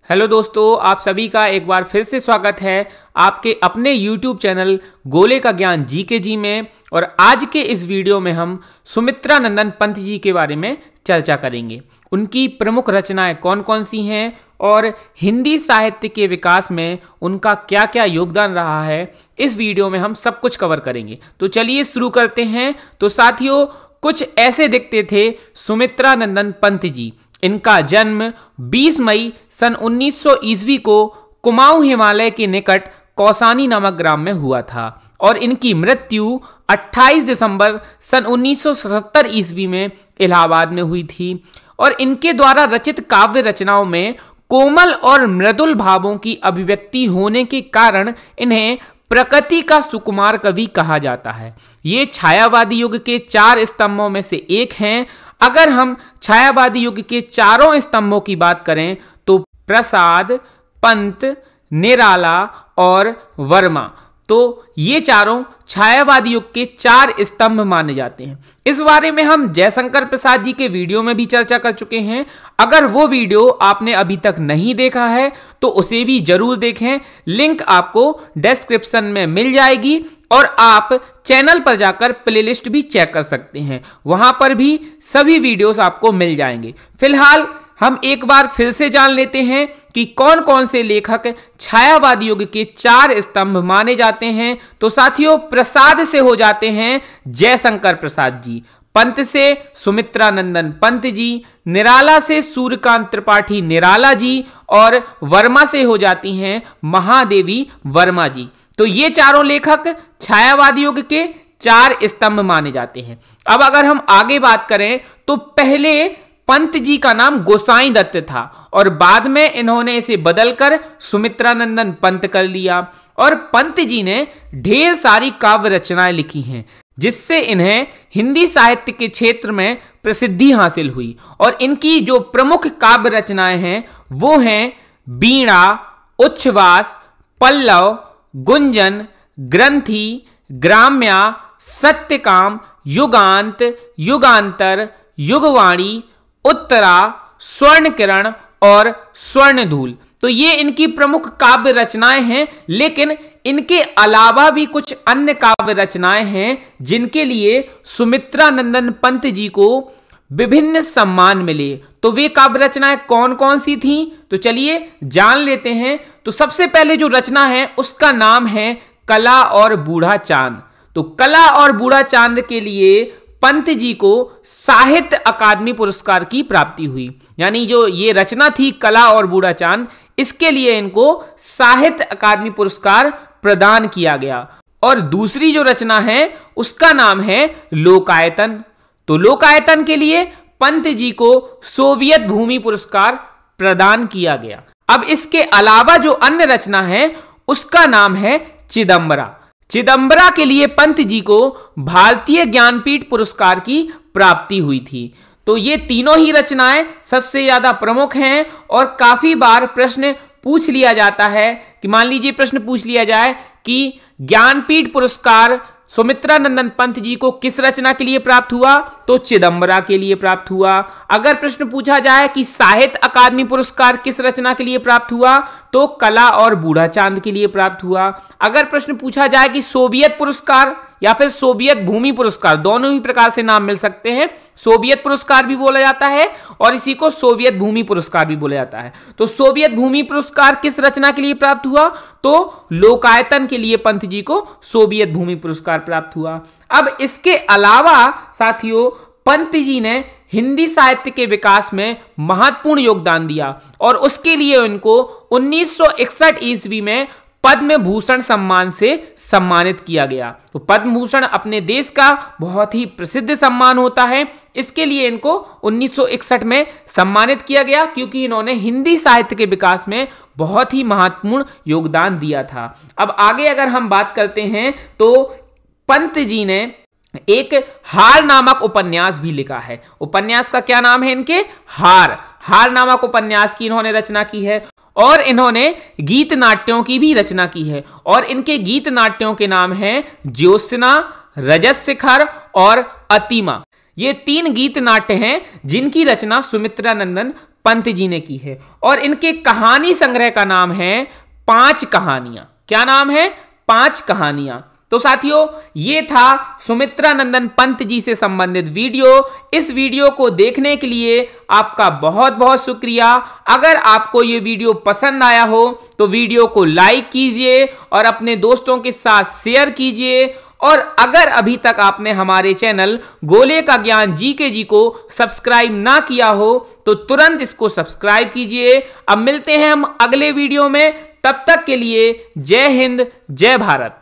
Hello दोस्तों, आप सभी का एक बार फिर से स्वागत है आपके अपने YouTube चैनल गोले का ज्ञान जी में। और आज के इस वीडियो में हम सुमित्रा नंदन पंत जी के बारे में चर्चा करेंगे। उनकी प्रमुख रचनाएं कौन कौन सी हैं और हिंदी साहित्य के विकास में उनका क्या क्या योगदान रहा है, इस वीडियो में हम सब कुछ कवर करेंगे। तो चलिए शुरू करते हैं। तो साथियों, कुछ ऐसे दिखते थे सुमित्रा नंदन पंत जी। इनका जन्म 20 मई सन 1900 ईस्वी को कुमाऊं हिमालय के निकट कौसानी नामक ग्राम में हुआ था और इनकी मृत्यु 28 दिसंबर सन 1977 ईस्वी में इलाहाबाद में हुई थी। और इनके द्वारा रचित काव्य रचनाओं में कोमल और मृदुल भावों की अभिव्यक्ति होने के कारण इन्हें प्रकृति का सुकुमार कवि कहा जाता है। ये छायावादी युग के 4 स्तंभों में से एक हैं। अगर हम छायावादी युग के चारों स्तंभों की बात करें तो प्रसाद, पंत, निराला और वर्मा, तो ये चारों छायावादी युग के 4 स्तंभ माने जाते हैं। इस बारे में हम जयशंकर प्रसाद जी के वीडियो में भी चर्चा कर चुके हैं। अगर वो वीडियो आपने अभी तक नहीं देखा है तो उसे भी जरूर देखें। लिंक आपको डिस्क्रिप्शन में मिल जाएगी और आप चैनल पर जाकर प्लेलिस्ट भी चेक कर सकते हैं, वहां पर भी सभी वीडियोस आपको मिल जाएंगे। फिलहाल हम एक बार फिर से जान लेते हैं कि कौन कौन से लेखक छायावादी युग के 4 स्तंभ माने जाते हैं। तो साथियों, प्रसाद से हो जाते हैं जयशंकर प्रसाद जी, पंत से सुमित्रा नंदन पंत जी, निराला से सूर्यकांत त्रिपाठी निराला जी और वर्मा से हो जाती हैं महादेवी वर्मा जी। तो ये चारों लेखक छायावादी युग के 4 स्तंभ माने जाते हैं। अब अगर हम आगे बात करें तो पहले पंत जी का नाम गोसाई दत्त था और बाद में इन्होंने इसे बदलकर सुमित्रा नंदन पंत कर लिया। और पंत जी ने ढेर सारी काव्य रचनाएं लिखी हैं जिससे इन्हें हिंदी साहित्य के क्षेत्र में प्रसिद्धि हासिल हुई। और इनकी जो प्रमुख काव्य रचनाएं हैं वो हैं वीणा, उच्छ्वास, पल्लव, गुंजन, ग्रंथि, ग्राम्या, सत्यकाम, युगांत, युगांतर, युगवाणी, उत्तरा, स्वर्ण किरण और स्वर्णधूल। तो ये इनकी प्रमुख काव्य रचनाएं हैं। लेकिन इनके अलावा भी कुछ अन्य काव्य रचनाएं हैं जिनके लिए सुमित्रा नंदन पंत जी को विभिन्न सम्मान मिले। तो वे काव्य रचनाएं कौन कौन सी थीं, तो चलिए जान लेते हैं। तो सबसे पहले जो रचना है उसका नाम है कला और बूढ़ा चांद। तो कला और बूढ़ा चांद के लिए पंत जी को साहित्य अकादमी पुरस्कार की प्राप्ति हुई। यानी जो ये रचना थी कला और बूढ़ा चांद, इसके लिए इनको साहित्य अकादमी पुरस्कार प्रदान किया गया। और दूसरी जो रचना है उसका नाम है लोकायतन। तो लोकायतन के लिए पंत जी को सोवियत भूमि पुरस्कार प्रदान किया गया। अब इसके अलावा जो अन्य रचना है उसका नाम है चिदंबरा। चिदंबरा के लिए पंत जी को भारतीय ज्ञानपीठ पुरस्कार की प्राप्ति हुई थी। तो ये तीनों ही रचनाएं सबसे ज्यादा प्रमुख हैं और काफी बार प्रश्न पूछ लिया जाता है कि मान लीजिए प्रश्न पूछ लिया जाए कि ज्ञानपीठ पुरस्कार सुमित्रा नंदन पंत जी को किस रचना के लिए प्राप्त हुआ, तो चिदंबरा के लिए प्राप्त हुआ। अगर प्रश्न पूछा जाए कि साहित्य अकादमी पुरस्कार किस रचना के लिए प्राप्त हुआ, तो कला और बूढ़ा चांद के लिए प्राप्त हुआ। अगर प्रश्न पूछा जाए कि सोवियत पुरस्कार या फिर सोवियत भूमि पुरस्कार, दोनों ही प्रकार से नाम मिल सकते हैं, सोवियत पुरस्कार भी बोला जाता है और इसी को सोवियत भूमि पुरस्कार भी बोला जाता है। तो सोवियत भूमि पुरस्कार किस रचना के लिए प्राप्त हुआ, तो लोकायतन के लिए पंत जी को सोवियत भूमि पुरस्कार प्राप्त हुआ। अब इसके अलावा साथियों, पंत जी ने हिंदी साहित्य के विकास में महत्वपूर्ण योगदान दिया और उसके लिए उनको 1961 ईस्वी में पद्म भूषण सम्मान से सम्मानित किया गया। तो पद्म भूषण अपने देश का बहुत ही प्रसिद्ध सम्मान होता है, इसके लिए इनको 1961 में सम्मानित किया गया क्योंकि इन्होंने हिंदी साहित्य के विकास में बहुत ही महत्वपूर्ण योगदान दिया था। अब आगे अगर हम बात करते हैं तो पंत जी ने एक हार नामक उपन्यास भी लिखा है। उपन्यास का क्या नाम है इनके? हार नामक उपन्यास की इन्होंने रचना की है। और इन्होंने गीत नाट्यों की भी रचना की है और इनके गीत नाट्यों के नाम हैं ज्योत्सना, रजत शिखर और अतिमा। ये 3 गीत नाट्य हैं जिनकी रचना सुमित्रा नंदन पंत जी ने की है और इनके कहानी संग्रह का नाम है 5 कहानियां। क्या नाम है? 5 कहानियां। तो साथियों, ये था सुमित्रा नंदन पंत जी से संबंधित वीडियो। इस वीडियो को देखने के लिए आपका बहुत बहुत शुक्रिया। अगर आपको ये वीडियो पसंद आया हो तो वीडियो को लाइक कीजिए और अपने दोस्तों के साथ शेयर कीजिए। और अगर अभी तक आपने हमारे चैनल गोले का ज्ञान जीके जी को सब्सक्राइब ना किया हो तो तुरंत इसको सब्सक्राइब कीजिए। अब मिलते हैं हम अगले वीडियो में, तब तक के लिए जय हिंद, जय भारत।